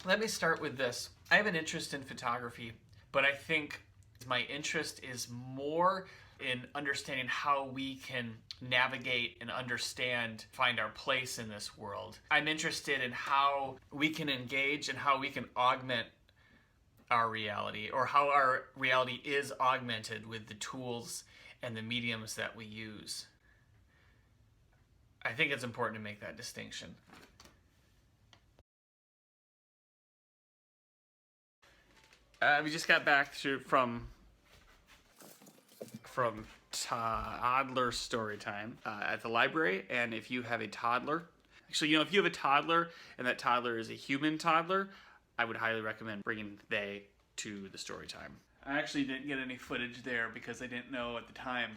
Let me start with this. I have an interest in photography, but I think my interest is more in understanding how we can navigate and understand, find our place in this world. I'm interested in how we can engage and how we can augment our reality, or how our reality is augmented with the tools and the mediums that we use. I think it's important to make that distinction. We just got back from toddler story time at the library, and if you have a toddler, actually, if you have a toddler and that toddler is a human toddler, I would highly recommend bringing they to the story time. I actually didn't get any footage there because I didn't know at the time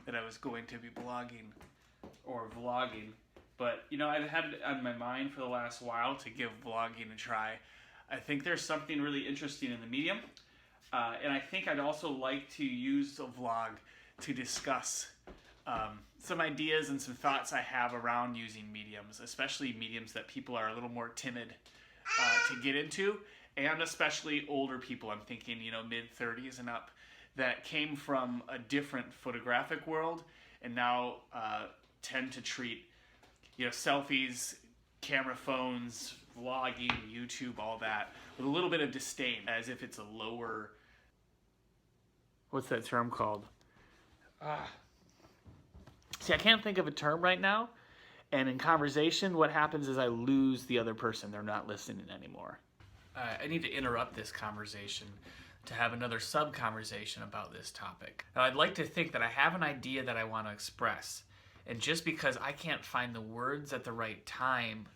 that I was going to be blogging or vlogging. But, I've had it on my mind for the last while to give vlogging a try. I think there's something really interesting in the medium. And I think I'd also like to use a vlog to discuss some ideas and some thoughts I have around using mediums, especially mediums that people are a little more timid to get into, and especially older people. I'm thinking, mid-30s and up, that came from a different photographic world and now tend to treat, selfies, camera phones, vlogging, YouTube, all that, with a little bit of disdain, as if it's a lower... What's that term called? See, I can't think of a term right now, and in conversation, what happens is I lose the other person. They're not listening anymore. I need to interrupt this conversation to have another sub-conversation about this topic. Now, I'd like to think that I have an idea that I want to express, and just because I can't find the words at the right time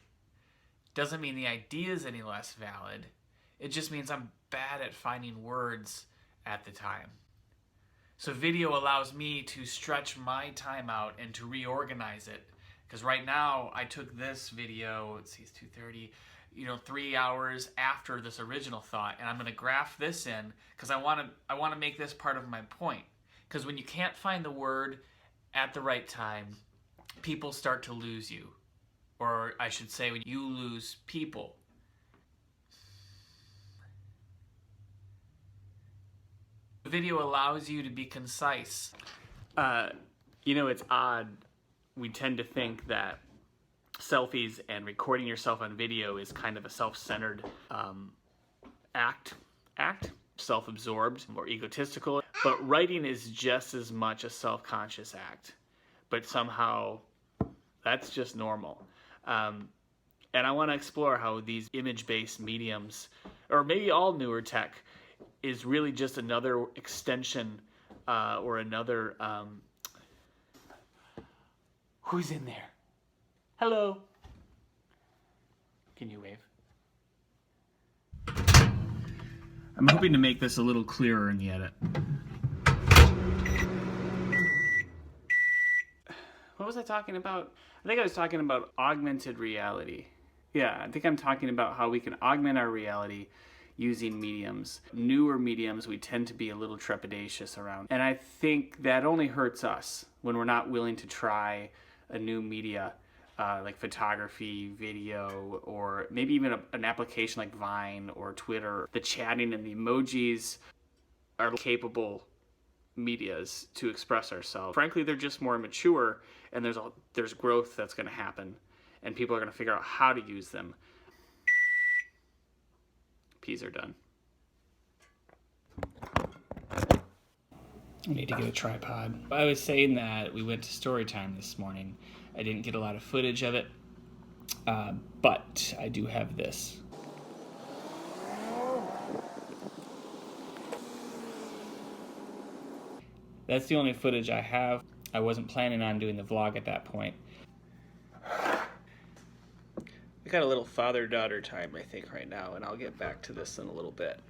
doesn't mean the idea is any less valid. It just means I'm bad at finding words at the time. So video allows me to stretch my time out and to reorganize it. Because right now, I took this video, let's see, it's 2:30, 3 hours after this original thought, and I'm going to graph this in because I want to make this part of my point. Because when you can't find the word at the right time, people start to lose you. Or I should say, when you lose people. The video allows you to be concise. It's odd. We tend to think that selfies and recording yourself on video is kind of a self-centered act, self-absorbed or egotistical. But writing is just as much a self-conscious act. But somehow, that's just normal. And I want to explore how these image-based mediums, or maybe all newer tech, is really just another extension or another... Who's in there? Hello? Can you wave? I'm hoping to make this a little clearer in the edit. What was I talking about? I think I was talking about augmented reality. Yeah, I think I'm talking about how we can augment our reality using mediums. Newer mediums we tend to be a little trepidatious around. And I think that only hurts us when we're not willing to try a new media like photography, video, or maybe even an application like Vine or Twitter. The chatting and the emojis are capable medias to express ourselves. Frankly, they're just more mature, and there's growth that's going to happen, and people are going to figure out how to use them. Peas are done. I need to get a tripod. I was saying that we went to story time this morning. I didn't get a lot of footage of it, but I do have this. That's the only footage I have. I wasn't planning on doing the vlog at that point. We got a little father-daughter time, I think, right now, and I'll get back to this in a little bit.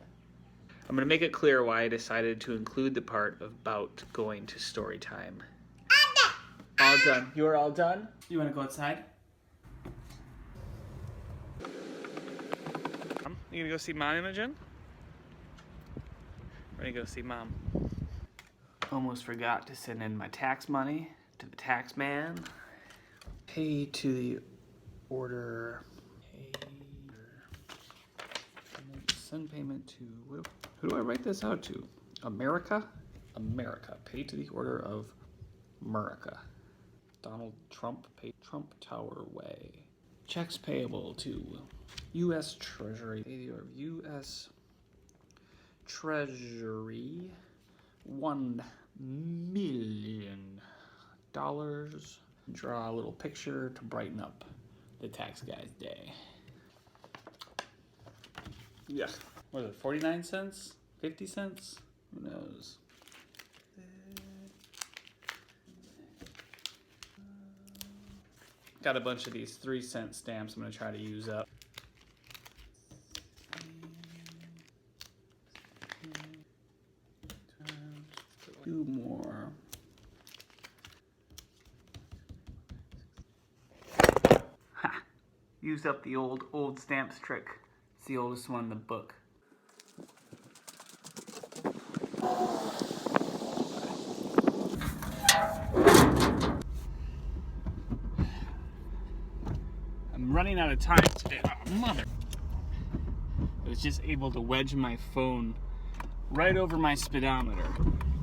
I'm going to make it clear why I decided to include the part about going to story time. All done. You are all done? You want to go outside? You going to go see Mom, Imogen? We're going to go see Mom. Almost forgot to send in my tax money to the tax man. Pay to the order. Send payment to, who do I write this out to? America? America. Pay to the order of America. Donald Trump, pay Trump Tower Way. Checks payable to U.S. Treasury. Pay the order of U.S. Treasury. $1 million. Draw a little picture to brighten up the tax guy's day. Yeah. What is it, 49 cents? 50 cents? Who knows? Got a bunch of these 3-cent stamps I'm going to try to use up. 2 more. Ha! Used up the old stamps trick. It's the oldest one in the book. I'm running out of time today. Oh, mother! I was just able to wedge my phone right over my speedometer.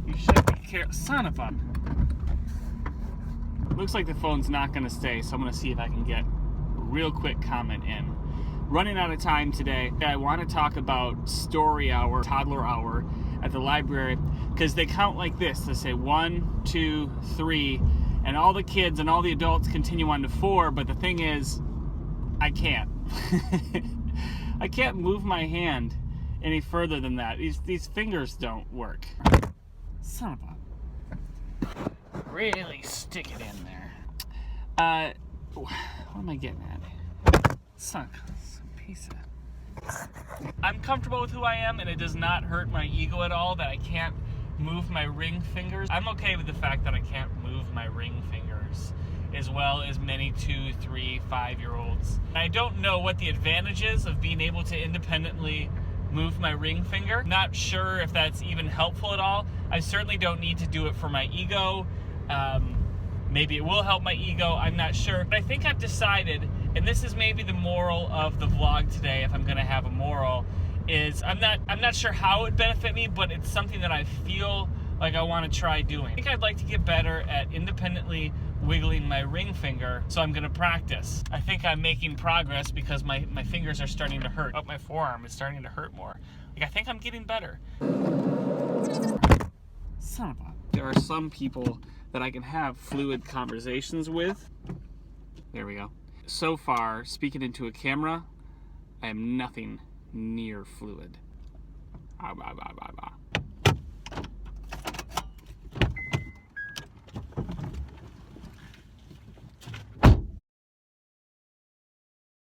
You should be careful. Son of a... Looks like the phone's not going to stay, so I'm going to see if I can get a real quick comment in. Running out of time today. I want to talk about story hour, toddler hour at the library, because they count like this. They say 1, 2, 3, and all the kids and all the adults continue on to 4, but the thing is, I can't. I can't move my hand any further than that. These fingers don't work. Son of a... Really stick it in there. What am I getting at? Some piece of... I'm comfortable with who I am, and it does not hurt my ego at all that I can't move my ring fingers. I'm okay with the fact that I can't move my ring fingers as well as many 2, 3, 5-year-olds. I don't know what the advantage is of being able to independently move my ring finger. Not sure if that's even helpful at all. I certainly don't need to do it for my ego. Maybe it will help my ego, I'm not sure. But I think I've decided, and this is maybe the moral of the vlog today, if I'm gonna have a moral, is I'm not sure how it would benefit me, but it's something that I feel like I want to try doing. I think I'd like to get better at independently wiggling my ring finger, so I'm gonna practice. I think I'm making progress because my fingers are starting to hurt. Up my forearm is starting to hurt more. Like, I think I'm getting better. Son of a... There are some people that I can have fluid conversations with. There we go. So far, speaking into a camera, I am nothing near fluid. Ah, bah, bah, bah, bah.